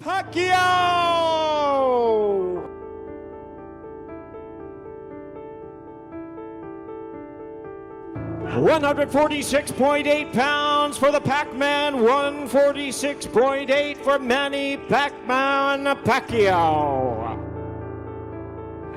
Pacquiao! 146.8 pounds for the Pac-Man, 146.8 for Manny Pac-Man Pacquiao.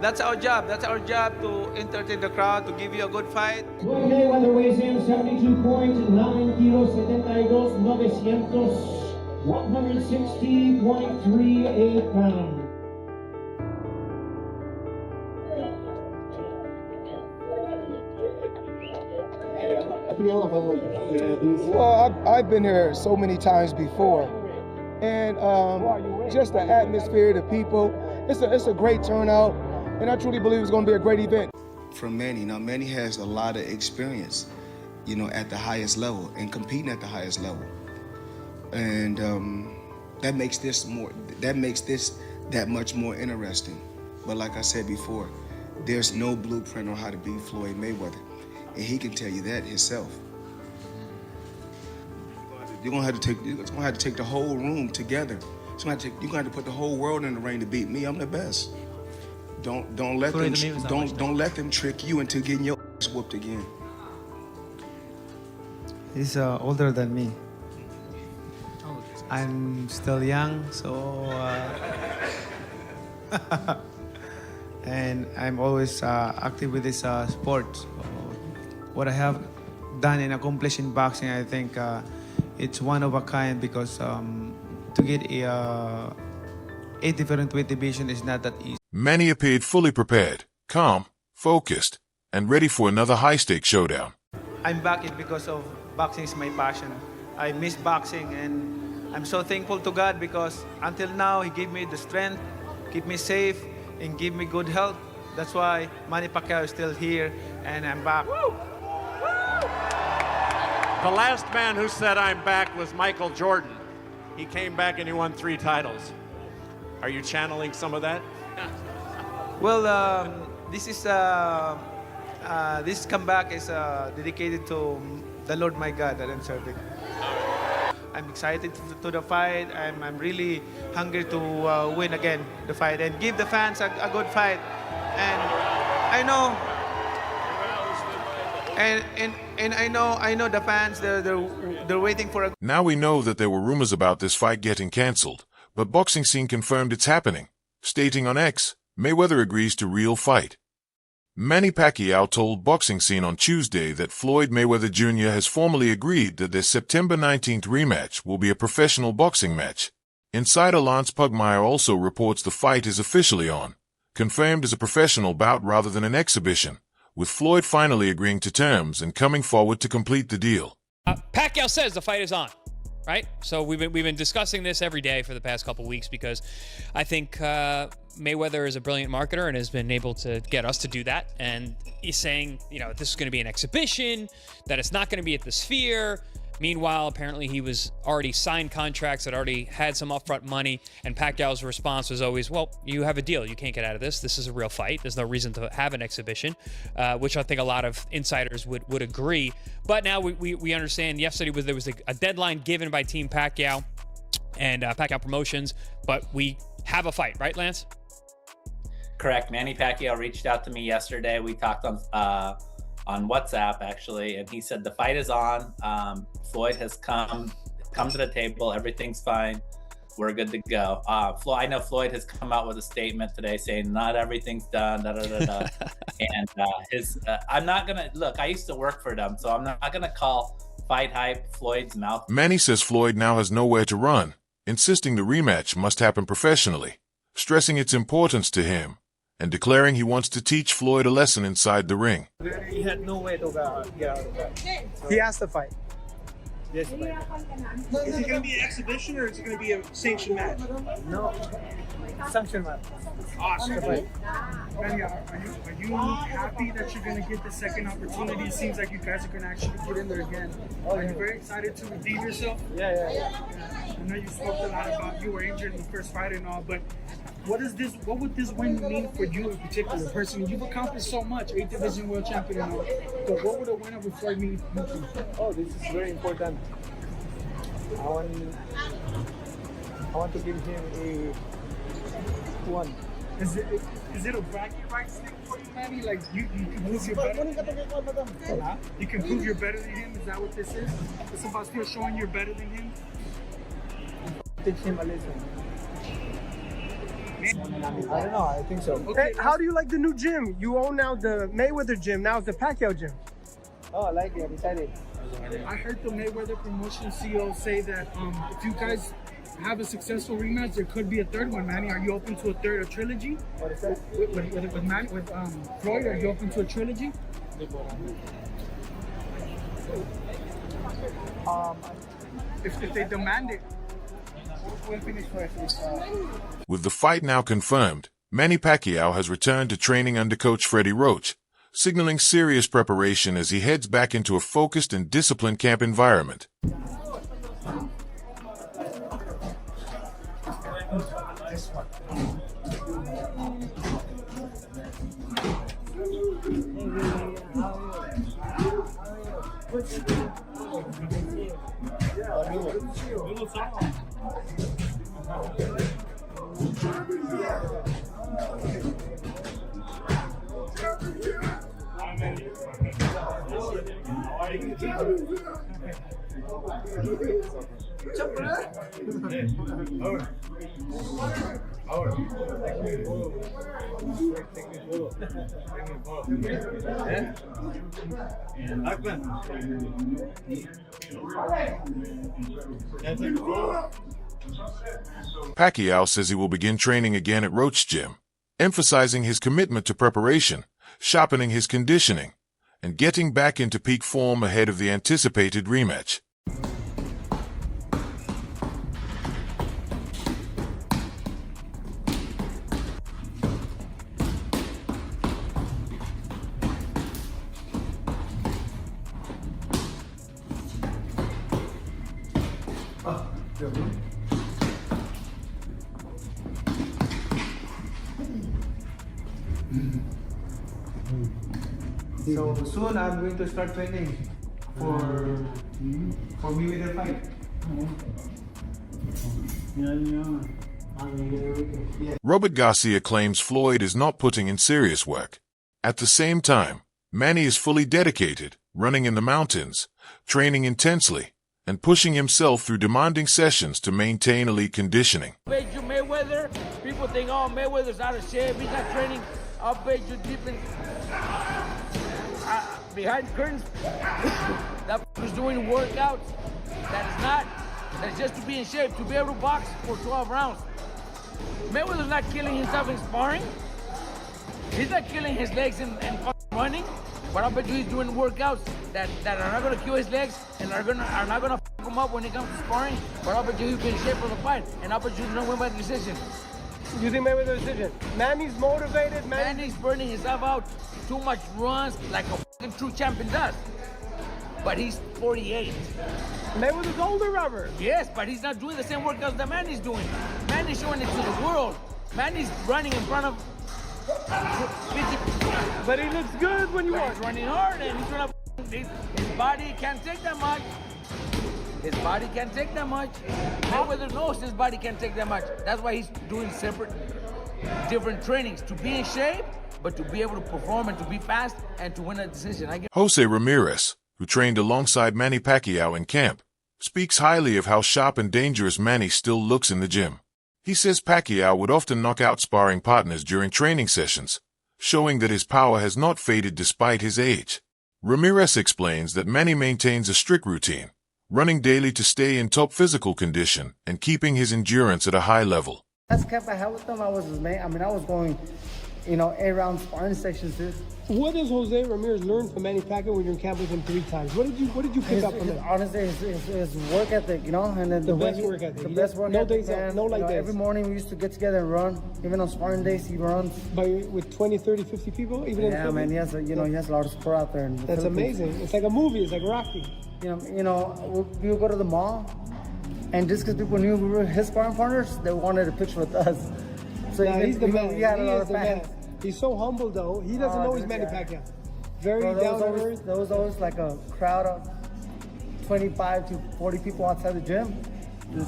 That's our job. That's our job, to entertain the crowd, to give you a good fight. Floyd Mayweather weighs in 72.9 kilos, 72,900, 160.38 pounds. Well, I've been here so many times before, and just the atmosphere, the people, it's a great turnout, and I truly believe it's going to be a great event. From Manny, now Manny has a lot of experience, you know, at the highest level and competing at the highest level, and that makes this that much more interesting. But like I said before, there's no blueprint on how to beat Floyd Mayweather. And he can tell you that himself. You're gonna have to take the whole room together. You're gonna have to put the whole world in the ring to beat me. I'm the best. Don't let them trick you into getting your ass whooped again. He's older than me. I'm still young, so and I'm always active with this sport. So what I have done and accomplished in boxing, I think it's one of a kind, because to get a different weight division is not that easy. Manny appeared fully prepared, calm, focused, and ready for another high-stakes showdown. I'm back because of boxing is my passion. I miss boxing, and I'm so thankful to God, because until now He gave me the strength, keep me safe, and give me good health. That's why Manny Pacquiao is still here, and I'm back. Woo! The last man who said I'm back was Michael Jordan. He came back and he won 3 titles. Are you channeling some of that? Well, this comeback is dedicated to the Lord my God that I'm serving. I'm excited to the fight. I'm really hungry to win again the fight and give the fans a good fight. And I know, and I know the fans, they're waiting for a... Now we know that there were rumors about this fight getting cancelled, but Boxing Scene confirmed it's happening, stating on X, Mayweather agrees to real fight. Manny Pacquiao told Boxing Scene on Tuesday that Floyd Mayweather Jr. has formally agreed that their September 19th rematch will be a professional boxing match. Insider Lance Pugmire also reports the fight is officially on, confirmed as a professional bout rather than an exhibition, with Floyd finally agreeing to terms and coming forward to complete the deal. Pacquiao says the fight is on, right? So we've been discussing this every day for the past couple weeks, because I think Mayweather is a brilliant marketer and has been able to get us to do that. And he's saying, you know, this is going to be an exhibition, that it's not going to be at the Sphere. Meanwhile, apparently he was already signed contracts that already had some upfront money, and Pacquiao's response was always, well, you have a deal. You can't get out of this. This is a real fight. There's no reason to have an exhibition, which I think a lot of insiders would agree. But now we understand yesterday there was a deadline given by Team Pacquiao and Pacquiao Promotions, but we have a fight, right, Lance? Correct. Manny Pacquiao reached out to me yesterday. We talked on WhatsApp, actually, and he said the fight is on. Floyd has come to the table. Everything's fine. We're good to go. I know Floyd has come out with a statement today saying not everything's done, and I'm not gonna look. I used to work for them, so I'm not gonna call fight hype Floyd's mouth. Manny says Floyd now has nowhere to run, insisting the rematch must happen professionally, stressing its importance to him, and declaring he wants to teach Floyd a lesson inside the ring. He had no way to get out of that. He has to fight. Yes, Is it going to be an exhibition or is it going to be a sanctioned match? No, sanctioned match. Awesome. Manny, are you happy that you're going to get the second opportunity? It seems like you guys are going to actually get in there again. Are you very excited to redeem yourself? Yeah. I know you spoke a lot about you were injured in the first fight and all, but what would this win mean for you in particular? Personally, you've accomplished so much, 8th division world champion and all, but what would a win over Floyd mean to you? Oh, this is very important. I want to give him a 1. Is it a bragging rights thing for you, Manny? Like you can prove you're better. You can prove you're better than him. Is that what this is? It's about still showing you're better than him. Teach him a lesson. I don't know. I think so. Okay, how do you like the new gym? You own now the Mayweather gym. Now it's the Pacquiao gym. Oh, I like it. I'm excited. I heard the Mayweather promotion CEO say that if you guys have a successful rematch, there could be a third one. Manny, are you open to a trilogy? What is that? With Floyd, are you open to a trilogy? If they demand it. We'll finish first. With the fight now confirmed, Manny Pacquiao has returned to training under coach Freddie Roach, signaling serious preparation as he heads back into a focused and disciplined camp environment. Pacquiao says he will begin training again at Roach Gym, emphasizing his commitment to preparation, sharpening his conditioning, and getting back into peak form ahead of the anticipated rematch. So soon I'm going to start training for Mayweather fight. Robert Garcia claims Floyd is not putting in serious work. At the same time, Manny is fully dedicated, running in the mountains, training intensely, and pushing himself through demanding sessions to maintain elite conditioning. I bet you Mayweather, people think, oh, Mayweather's out of shape, he's not training. I'll bet you deep in, behind curtains, that is doing workouts that's just to be in shape, to be able to box for 12 rounds. Mayweather's not killing himself in sparring. He's not killing his legs in running. But I bet you he's doing workouts that are not going to kill his legs and are not going to fuck him up when it comes to sparring. But I bet you he'll be in shape for the fight. And I bet you he's going to win by decision. You think Mayweather decision? Manny's motivated. Manny's burning himself out. Too much runs like a fucking true champion does. But he's 48. Mayweather's older, Robert. Yes, but he's not doing the same workouts that Manny's doing. Manny's showing it to the world. Manny's running in front of 50. But he looks good when you watch. He's running hard and he's gonna. His body can't take that much. His body can't take that much. Mayweather knows his body can't take that much. That's why he's doing different trainings to be in shape, but to be able to perform and to be fast and to win a decision. Jose Ramirez, who trained alongside Manny Pacquiao in camp, speaks highly of how sharp and dangerous Manny still looks in the gym. He says Pacquiao would often knock out sparring partners during training sessions, showing that his power has not faded despite his age. Ramirez explains that Manny maintains a strict routine, running daily to stay in top physical condition and keeping his endurance at a high level. Last camp I had with them, I was going, 8-round sparring sections, dude. What does Jose Ramirez learn from Manny Pacquiao when you're in camp with him 3 times? What did you pick up from him? Honestly, his work ethic, and then the best work ethic. The best work ethic. Days off, no light days. Every morning we used to get together and run. Even on sparring days, he runs. With 20, 30, 50 people, even in man, he has he has a lot of support out there. That's amazing. It's like a movie. It's like Rocky. We would go to the mall, and just because people knew we were his sparring partners, they wanted a picture with us. So he's the man. He had a lot of fans. He's so humble, though. He doesn't know he's Manny Pacquiao. Very down to earth. There was always like a crowd of 25 to 40 people outside the gym.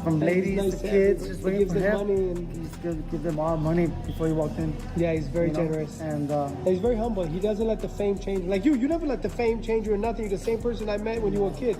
from ladies nice to to kids, everyone. just He waiting gives for them him. money and- He just give them all money before he walked in. Yeah, he's very You know? generous. And He's very humble. He doesn't let the fame change. Like you never let the fame change you or nothing. You're the same person I met when you were a kid.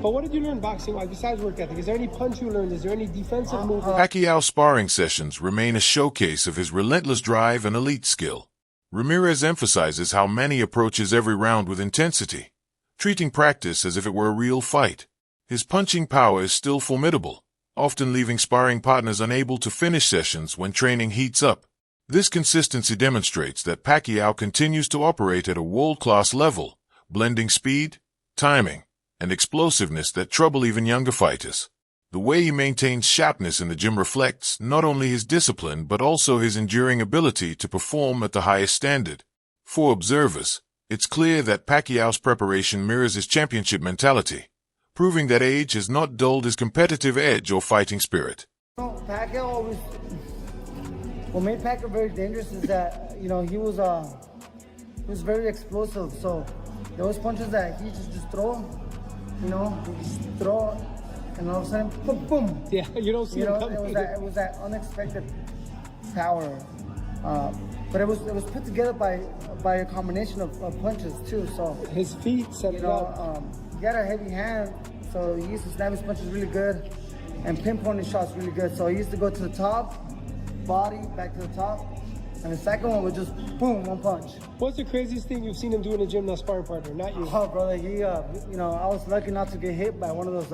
But what did you learn boxing-wise besides work ethic? Is there any punch you learned? Is there any defensive move? Pacquiao's sparring sessions remain a showcase of his relentless drive and elite skill. Ramirez emphasizes how Manny approaches every round with intensity, treating practice as if it were a real fight. His punching power is still formidable, often leaving sparring partners unable to finish sessions when training heats up. This consistency demonstrates that Pacquiao continues to operate at a world-class level, blending speed, timing, and explosiveness that trouble even younger fighters. The way he maintains sharpness in the gym reflects not only his discipline but also his enduring ability to perform at the highest standard. For observers, it's clear that Pacquiao's preparation mirrors his championship mentality, proving that age has not dulled his competitive edge or fighting spirit. Pacquiao always, what made Pacquiao very dangerous is that, he was very explosive. So those punches that he just throw, he just throw, and all of a sudden, boom, boom. Yeah, you don't see him coming. It was that unexpected power. But it was put together by a combination of punches too. So his feet set it up. He had a heavy hand, so he used to snap his punches really good and pinpoint his shots really good. So he used to go to the top, body, back to the top, and the second one was just boom, one punch. What's the craziest thing you've seen him do in the gym, now sparring partner, not you? Oh, brother, I was lucky not to get hit by one of those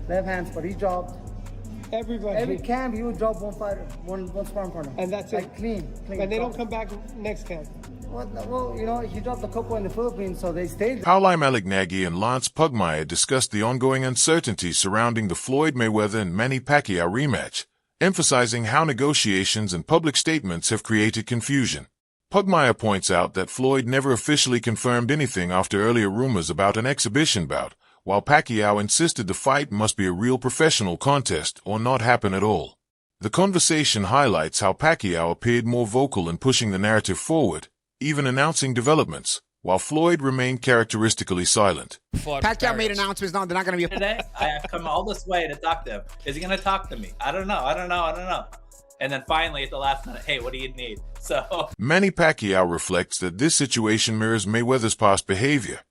left hands, but he dropped everybody. Every camp, he would drop one fighter, one sparring partner. And that's like it? Clean. And they don't come back next camp? Well, he dropped a couple in the Philippines, so they stayed. Paulai Malignaggi and Lance Pugmire discussed the ongoing uncertainty surrounding the Floyd Mayweather and Manny Pacquiao rematch, emphasizing how negotiations and public statements have created confusion. Pugmire points out that Floyd never officially confirmed anything after earlier rumors about an exhibition bout, while Pacquiao insisted the fight must be a real professional contest or not happen at all. The conversation highlights how Pacquiao appeared more vocal in pushing the narrative forward, even announcing developments, while Floyd remained characteristically silent. Pacquiao made announcements. No, they're not going to be today. I have come all this way to talk to him. Is he going to talk to me? I don't know. And then finally, at the last minute, hey, what do you need? So Manny Pacquiao reflects that this situation mirrors Mayweather's past behavior,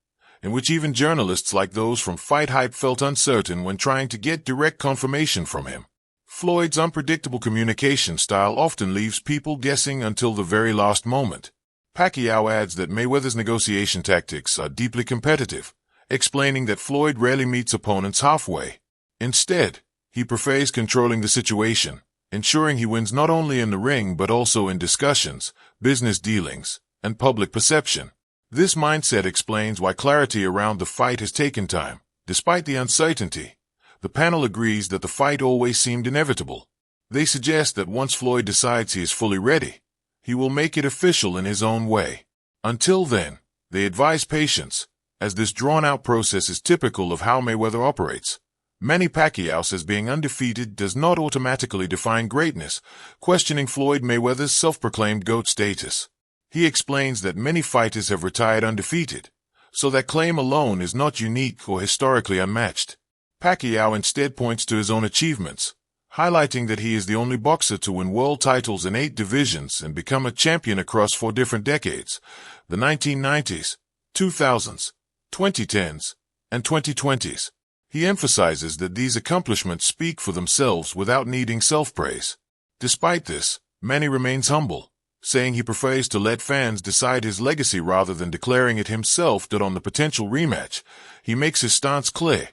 in which even journalists like those from Fight Hype felt uncertain when trying to get direct confirmation from him. Floyd's unpredictable communication style often leaves people guessing until the very last moment. Pacquiao adds that Mayweather's negotiation tactics are deeply competitive, explaining that Floyd rarely meets opponents halfway. Instead, he prefers controlling the situation, ensuring he wins not only in the ring but also in discussions, business dealings, and public perception. This mindset explains why clarity around the fight has taken time. Despite the uncertainty, the panel agrees that the fight always seemed inevitable. They suggest that once Floyd decides he is fully ready, he will make it official in his own way. Until then, they advise patience, as this drawn-out process is typical of how Mayweather operates. Manny Pacquiao says being undefeated does not automatically define greatness, questioning Floyd Mayweather's self-proclaimed GOAT status. He explains that many fighters have retired undefeated, so that claim alone is not unique or historically unmatched. Pacquiao instead points to his own achievements, highlighting that he is the only boxer to win world titles in 8 divisions and become a champion across 4 different decades, the 1990s, 2000s, 2010s, and 2020s. He emphasizes that these accomplishments speak for themselves without needing self-praise. Despite this, Manny remains humble, saying he prefers to let fans decide his legacy rather than declaring it himself. That on the potential rematch, he makes his stance clear.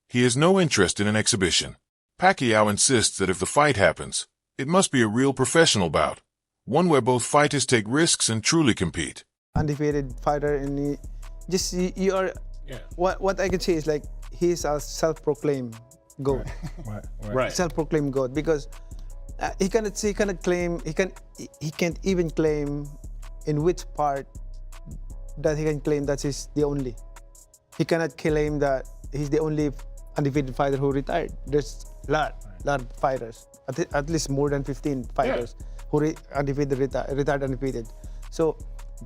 He has no interest in an exhibition. Pacquiao insists that if the fight happens, it must be a real professional bout, one where both fighters take risks and truly compete. Undefeated fighter, and you are. Yeah. What I can say is like he's a self-proclaimed GOAT. Right. Self-proclaimed GOAT because he can't even claim in which part that he can claim that he's the only. He cannot claim that he's the only undefeated fighter who retired. There's a lot of fighters, at least more than 15 fighters who retired undefeated. So,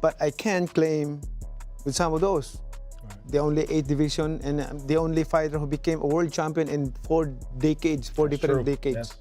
but I can claim with some of those. the only 8 division, and the only fighter who became a world champion in 4 decades, 4 different decades.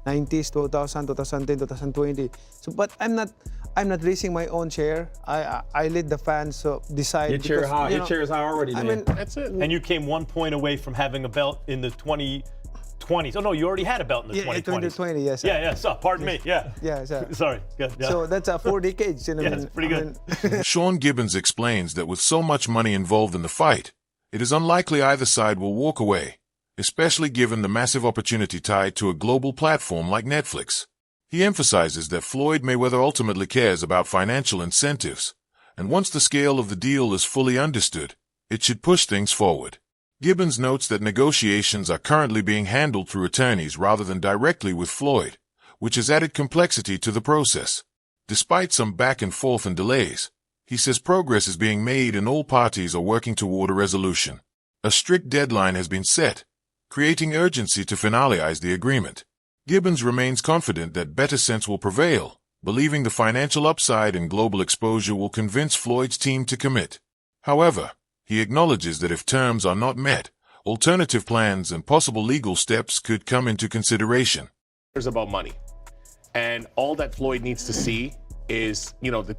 90s, 2000, 2010, 2020. So, but I'm not raising my own chair. I let the fans decide. Your chair because, Your chair is high already. I mean, that's it. And you came 1 point away from having a belt in the 2020s. Oh no, you already had a belt in the 2020s. 2020, yes. Sir. Yeah. So, pardon me. Yeah. Yeah, sir. Sorry. Good. Yeah. So that's 4 decades. You know, yeah, it's pretty good. Sean Gibbons explains that with so much money involved in the fight, it is unlikely either side will walk away, especially given the massive opportunity tied to a global platform like Netflix. He emphasizes that Floyd Mayweather ultimately cares about financial incentives, and once the scale of the deal is fully understood, it should push things forward. Gibbons notes that negotiations are currently being handled through attorneys rather than directly with Floyd, which has added complexity to the process. Despite some back and forth and delays, he says progress is being made and all parties are working toward a resolution. A strict deadline has been set, creating urgency to finalize the agreement. Gibbons remains confident that better sense will prevail, believing the financial upside and global exposure will convince Floyd's team to commit. However, he acknowledges that if terms are not met, alternative plans and possible legal steps could come into consideration. It's about money. And all that Floyd needs to see is,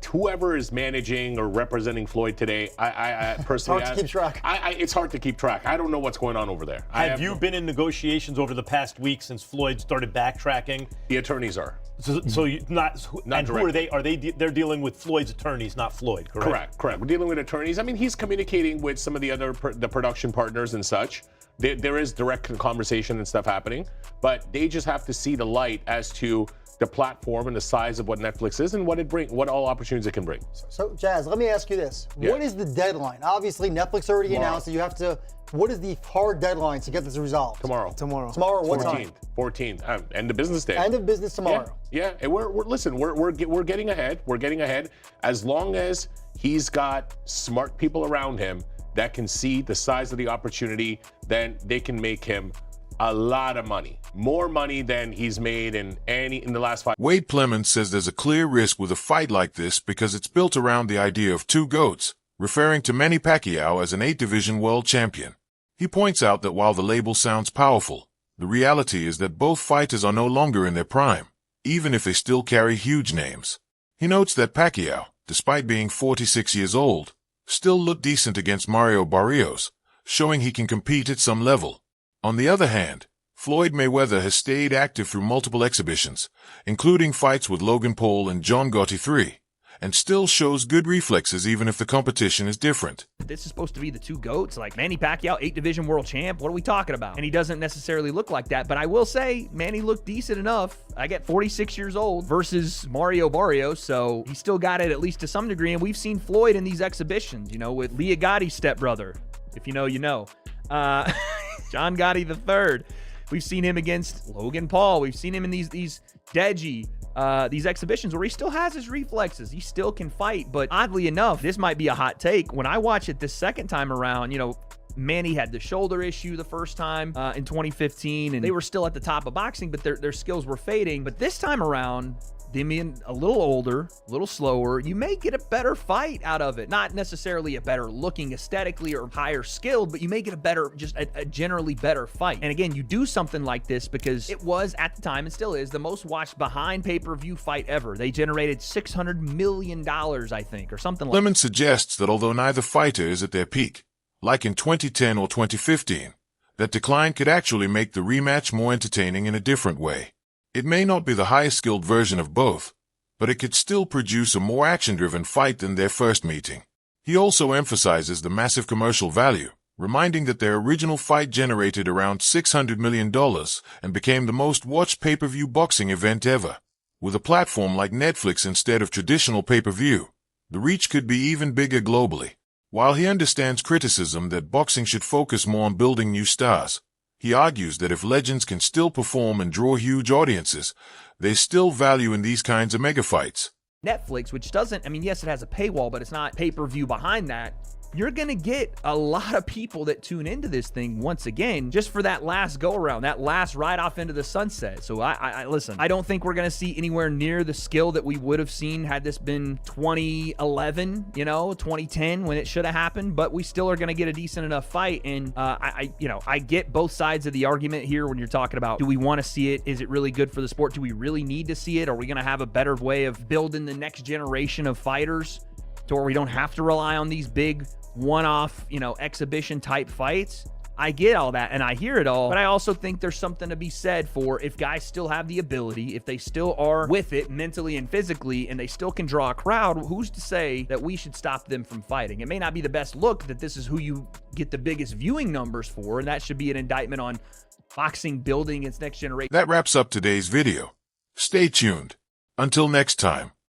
whoever is managing or representing Floyd today, I personally... It's hard to keep track. It's hard to keep track. I don't know what's going on over there. Have you been in negotiations over the past week since Floyd started backtracking? The attorneys are. So you not and who are they? They're dealing with Floyd's attorneys, not Floyd, correct? Correct. We're dealing with attorneys. I mean, he's communicating with some of the other the production partners and such. There is direct conversation and stuff happening, but they just have to see the light as to the platform and the size of what Netflix is and what all opportunities it can bring. So, Jazz, let me ask you this. Yeah. What is the deadline? Obviously, Netflix already announced that you have to... What is the hard deadline to get this resolved? Tomorrow. Tomorrow, what time? 14th. End of business day. End of business tomorrow. Yeah. And we're getting ahead. We're getting ahead. As long as he's got smart people around him that can see the size of the opportunity, then they can make him a lot of money. More money than he's made in the last 5. Wade Plemons says there's a clear risk with a fight like this because it's built around the idea of 2 GOATs, referring to Manny Pacquiao as an 8-division world champion. He points out that while the label sounds powerful, the reality is that both fighters are no longer in their prime, even if they still carry huge names. He notes that Pacquiao, despite being 46 years old, still looked decent against Mario Barrios, showing he can compete at some level. On the other hand, Floyd Mayweather has stayed active through multiple exhibitions, including fights with Logan Paul and John Gotti III, and still shows good reflexes even if the competition is different. This is supposed to be the 2 GOATs, like Manny Pacquiao, 8-division world champ. What are we talking about? And he doesn't necessarily look like that, but I will say Manny looked decent enough. I get 46 years old versus Mario Barrios, so he still got it at least to some degree, and we've seen Floyd in these exhibitions, with Leah Gotti's stepbrother. If you know, you know. John Gotti III. We've seen him against Logan Paul. We've seen him in these Deji, these exhibitions where he still has his reflexes. He still can fight, but oddly enough, this might be a hot take. When I watch it this second time around, Manny had the shoulder issue the first time in 2015, and they were still at the top of boxing, but their skills were fading. But this time around, them being a little older, a little slower, you may get a better fight out of it. Not necessarily a better looking aesthetically or higher skilled, but you may get a generally better fight. And again, you do something like this because it was, at the time, and still is, the most watched behind pay-per-view fight ever. They generated $600 million, I think, or something like that. Lemon suggests that although neither fighter is at their peak, like in 2010 or 2015, that decline could actually make the rematch more entertaining in a different way. It may not be the highest skilled version of both, but it could still produce a more action-driven fight than their first meeting. He also emphasizes the massive commercial value, reminding that their original fight generated around $600 million and became the most watched pay-per-view boxing event ever. With a platform like Netflix instead of traditional pay-per-view, the reach could be even bigger globally. While he understands criticism that boxing should focus more on building new stars, he argues that if legends can still perform and draw huge audiences, there's still value in these kinds of mega fights. Netflix, which doesn't, yes, it has a paywall, but it's not pay-per-view behind that. you're going to get a lot of people that tune into this thing once again, just for that last go around, that last ride off into the sunset. So I listen, I don't think we're going to see anywhere near the skill that we would have seen had this been 2011, 2010 when it should have happened, but we still are going to get a decent enough fight. And I get both sides of the argument here when you're talking about, do we want to see it? Is it really good for the sport? Do we really need to see it? Are we going to have a better way of building the next generation of fighters to where we don't have to rely on these big one-off, exhibition type fights? I get all that and I hear it all, but I also think there's something to be said for if guys still have the ability, if they still are with it mentally and physically, and they still can draw a crowd, who's to say that we should stop them from fighting? It may not be the best look that this is who you get the biggest viewing numbers for, and that should be an indictment on boxing building its next generation. That wraps up today's video. Stay tuned. Until next time.